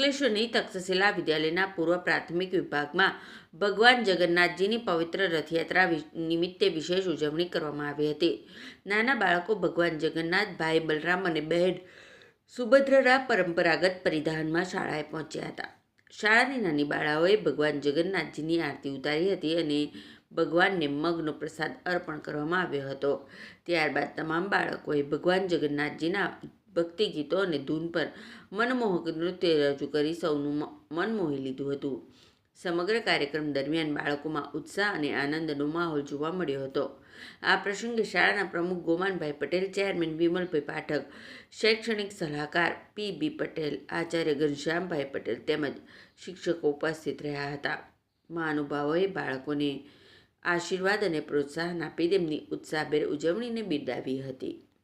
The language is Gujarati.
અંકલેશ્વરની તક્ષશિલા વિદ્યાલયના પૂર્વ પ્રાથમિક વિભાગમાં ભગવાન જગન્નાથજીની પવિત્ર રથયાત્રા નિમિત્તે વિશેષ ઉજવણી કરવામાં આવી હતી. નાના બાળકો ભગવાન જગન્નાથ, ભાઈ બલરામ અને બહેન સુભદ્રાના પરંપરાગત પરિધાનમાં શાળાએ પહોંચ્યા હતા. શાળાની નાની બાળાઓએ ભગવાન જગન્નાથજીની આરતી ઉતારી હતી અને ભગવાનને મગનો પ્રસાદ અર્પણ કરવામાં આવ્યો હતો. ત્યારબાદ તમામ બાળકોએ ભગવાન જગન્નાથજીના ભક્તિ ગીતો અને ધૂન પર મનમોહક નૃત્ય રજૂ કરી સૌનું મન મોહી લીધું હતું. સમગ્ર કાર્યક્રમ દરમિયાન બાળકોમાં ઉત્સાહ અને આનંદનો માહોલ જોવા મળ્યો હતો. આ પ્રસંગે શાળાના પ્રમુખ ગોમાનભાઈ પટેલ, ચેરમેન વિમલભાઈ પાઠક, શૈક્ષણિક સલાહકાર પી.બી. પટેલ, આચાર્ય ઘનશ્યામભાઈ પટેલ તેમજ શિક્ષકો ઉપસ્થિત રહ્યા હતા. મહાનુભાવોએ બાળકોને આશીર્વાદ અને પ્રોત્સાહન આપી તેમની ઉત્સાહભેર ઉજવણીને બિરદાવી હતી.